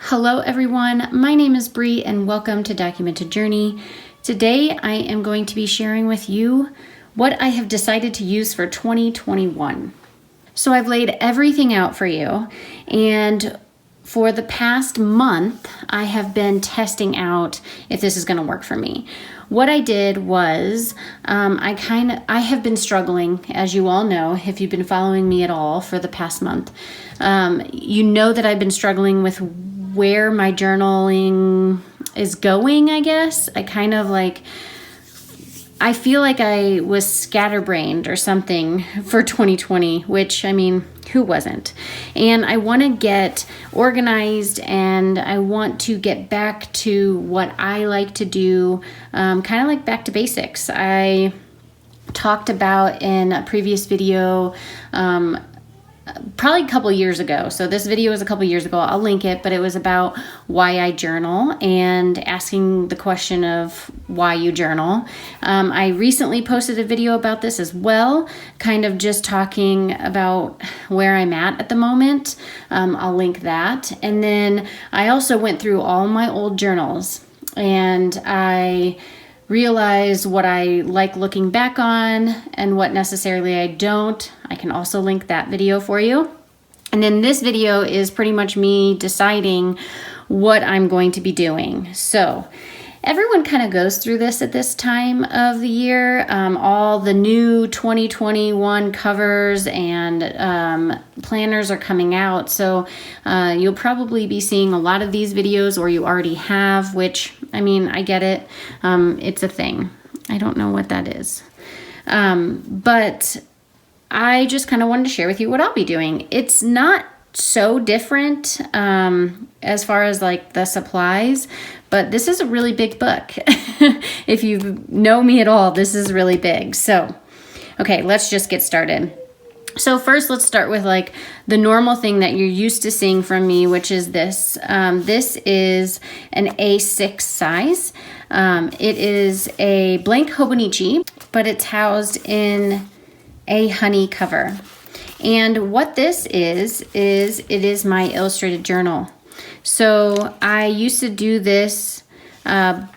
Hello everyone, my name is Bree and welcome to Documented Journey. Today I am going to be sharing with you what I have decided to use for 2021. So I've laid everything out for you, and for the past month I have been testing out if this is going to work for me. What I did was I have been struggling, as you all know, if you've been following me at all for the past month. You know that I've been struggling with where my journaling is going, I guess. I feel like I was scatterbrained or something for 2020, which, I mean, who wasn't? And I want to get organized and I want to get back to what I like to do, kind of like back to basics. I talked about in a previous video, probably a couple years ago. So this video was a couple years ago. I'll link it, but it was about why I journal and asking the question of why you journal. I recently posted a video about this as well, kind of just talking about where I'm at the moment. I'll link that. And then I also went through all my old journals and I realize what I like looking back on and what necessarily I don't. I can also link that video for you. And then this video is pretty much me deciding what I'm going to be doing. So everyone kind of goes through this at this time of the year. All the new 2021 covers and planners are coming out. So you'll probably be seeing a lot of these videos, or you already have, which, I mean, I get it. It's a thing. I don't know what that is. But I just kind of wanted to share with you what I'll be doing. It's not so different as far as like the supplies, but this is a really big book. If you know me at all, this is really big. So, okay, let's just get started. So first, let's start with like the normal thing that you're used to seeing from me, which is this. This is an A6 size. It is a blank Hobonichi, but it's housed in a honey cover. And what this is it is my illustrated journal. So I used to do this I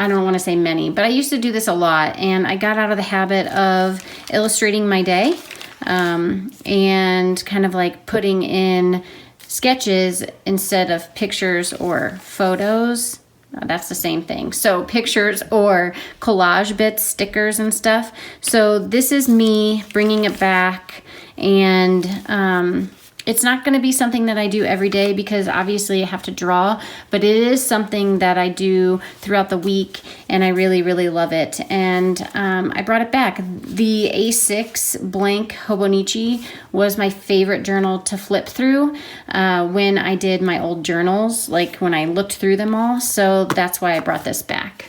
don't want to say many, but I used to do this a lot, and I got out of the habit of illustrating my day and kind of like putting in sketches instead of pictures or photos. That's the same thing. So pictures or collage bits, stickers and stuff. So this is me bringing it back, and it's not going to be something that I do every day because obviously I have to draw, but it is something that I do throughout the week, and I really, really love it. And I brought it back. The A6 blank Hobonichi was my favorite journal to flip through when I did my old journals, like when I looked through them all. So that's why I brought this back.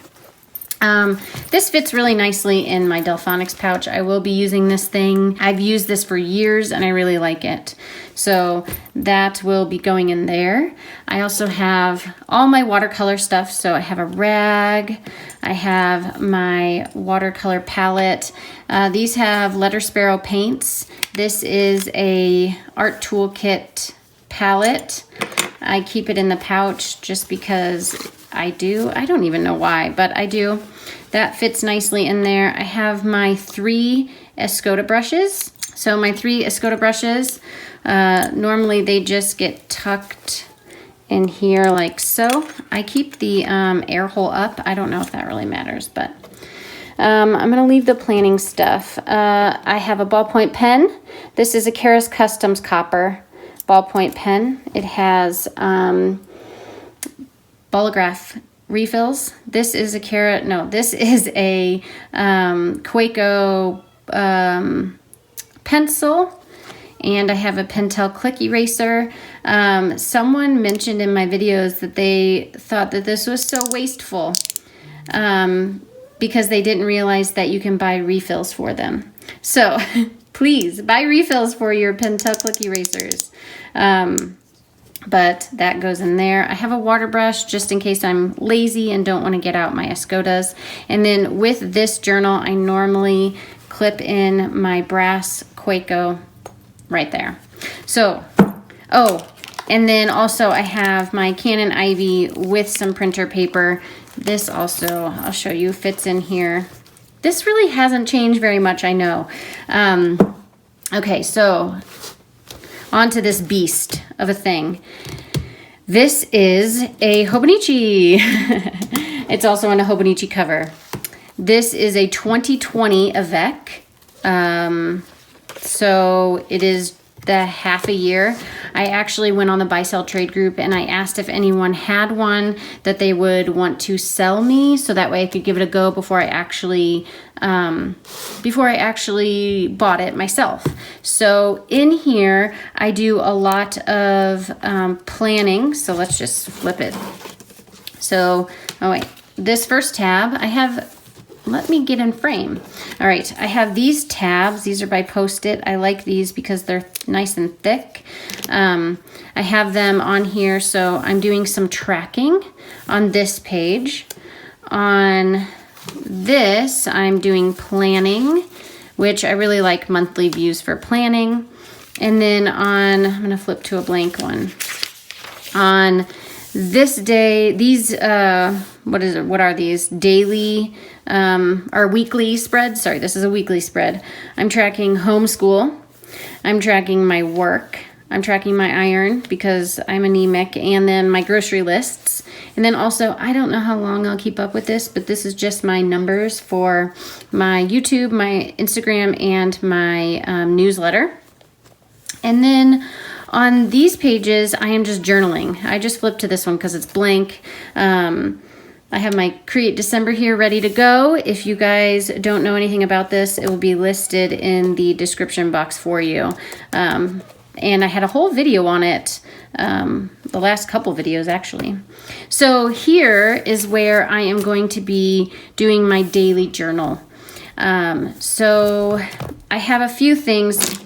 This fits really nicely in my Delphonics pouch. I will be using this thing. I've used this for years and I really like it. So that will be going in there. I also have all my watercolor stuff. So I have a rag. I have my watercolor palette. These have Letter Sparrow paints. This is a art toolkit palette. I keep it in the pouch just because I do. I don't even know why, but I do. That fits nicely in there. I have my 3 Escoda brushes. So my 3 Escoda brushes, normally they just get tucked in here like so. I keep the air hole up. I don't know if that really matters, but I'm gonna leave the planning stuff. I have a ballpoint pen. This is a Karas Customs Copper ballpoint pen. It has Bolograph refills. This is a Quaco pencil, and I have a Pentel click eraser. Someone mentioned in my videos that they thought that this was so wasteful because they didn't realize that you can buy refills for them. So please buy refills for your Pentel click erasers. But that goes in there. I have a water brush just in case I'm lazy and don't want to get out my Escodas. And then with this journal, I normally clip in my brass Quaco right there. So, oh, And then also I have my Canon Ivy with some printer paper. This also, I'll show you, fits in here. This really hasn't changed very much, I know. Okay, so on to this beast of a thing. This is a Hobonichi. It's also on a Hobonichi cover. This is a 2020 Avec. So it is the half a year. I actually went on the buy sell trade group and I asked if anyone had one that they would want to sell me, so that way I could give it a go before I actually bought it myself. So in here I do a lot of planning. So let's just flip it. So, oh wait, this first tab I have. Let me get in frame. All right, I have these tabs. These are by Post-it. I like these because they're nice and thick. I have them on here, so I'm doing some tracking on this page. On this, I'm doing planning, which I really like monthly views for planning. And then I'm gonna flip to a blank one. On this day, these, what are these? Daily, or weekly spreads. Sorry, this is a weekly spread. I'm tracking homeschool. I'm tracking my work. I'm tracking my iron because I'm anemic, and then my grocery lists. And then also, I don't know how long I'll keep up with this, but this is just my numbers for my YouTube, my Instagram, and my newsletter. And then on these pages, I am just journaling. I just flipped to this one because it's blank. I have my Create December here ready to go. If you guys don't know anything about this, it will be listed in the description box for you. And I had a whole video on it, the last couple videos actually. So here is where I am going to be doing my daily journal. So I have a few things.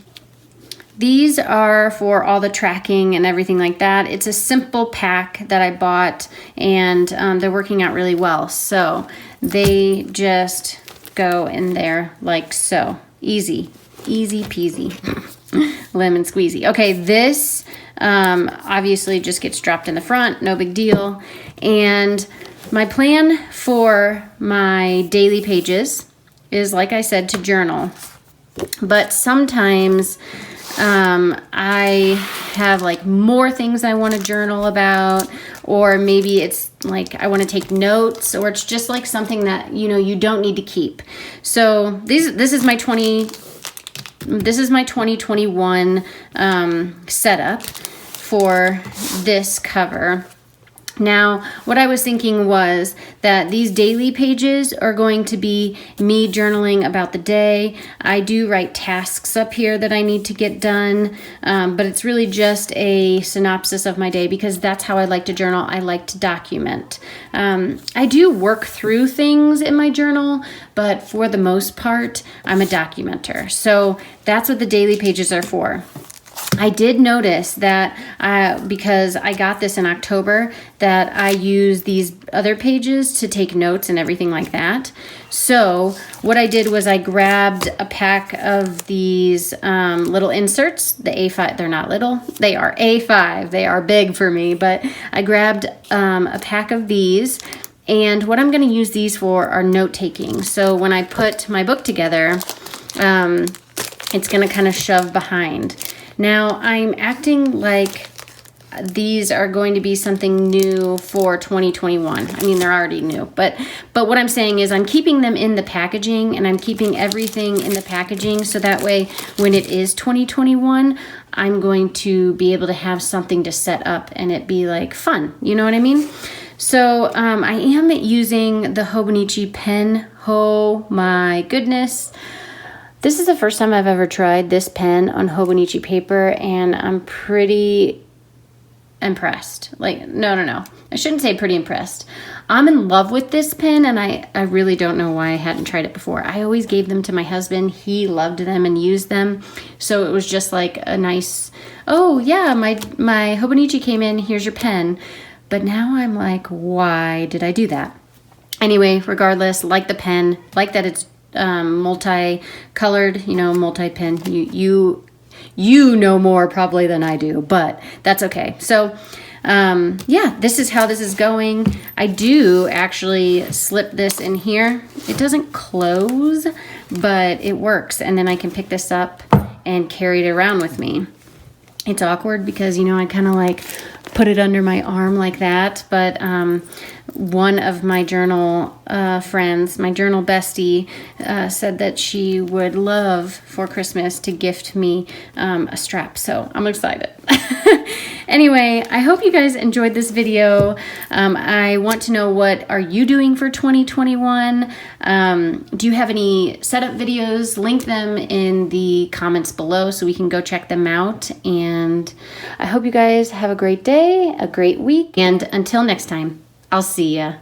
These are for all the tracking and everything like that. It's a simple pack that I bought, and they're working out really well. So they just go in there like so. Easy, easy peasy, lemon squeezy. Okay, this obviously just gets dropped in the front, no big deal. And my plan for my daily pages is, like I said, to journal. But sometimes I have like more things I want to journal about, or maybe it's like I want to take notes, or it's just like something that, you know, you don't need to keep. So this is my 2021 setup for this cover. Now, what I was thinking was that these daily pages are going to be me journaling about the day. I do write tasks up here that I need to get done, but it's really just a synopsis of my day because that's how I like to journal. I like to document. I do work through things in my journal, but for the most part, I'm a documenter. So that's what the daily pages are for. I did notice that because I got this in October, that I use these other pages to take notes and everything like that. So what I did was I grabbed a pack of these little inserts, the A5. They're not little, they are A5. They are big for me, but I grabbed a pack of these. And what I'm going to use these for are note taking. So when I put my book together, it's going to kind of shove behind. Now, I'm acting like these are going to be something new for 2021. I mean, they're already new, but what I'm saying is I'm keeping them in the packaging, and I'm keeping everything in the packaging so that way when it is 2021, I'm going to be able to have something to set up and it be like fun. You know what I mean? So I am using the Hobonichi pen. Oh my goodness. This is the first time I've ever tried this pen on Hobonichi paper, and I'm pretty impressed. Like, no. I shouldn't say pretty impressed. I'm in love with this pen, and I really don't know why I hadn't tried it before. I always gave them to my husband. He loved them and used them. So it was just like a nice, oh yeah, my Hobonichi came in, here's your pen. But now I'm like, why did I do that? Anyway, regardless, like the pen, like that it's multi-colored, you know, multi-pen. You You know more probably than I do, but that's okay. So yeah, this is how this is going. I do actually slip this in here. It doesn't close, but it works. And then I can pick this up and carry it around with me. It's awkward because, you know, I kind of like put it under my arm like that. But one of my journal friends, my journal bestie, said that she would love for Christmas to gift me a strap. So I'm excited. Anyway, I hope you guys enjoyed this video. I want to know, what are you doing for 2021? Do you have any setup videos? Link them in the comments below so we can go check them out. And I hope you guys have a great day, a great week, and until next time, I'll see ya.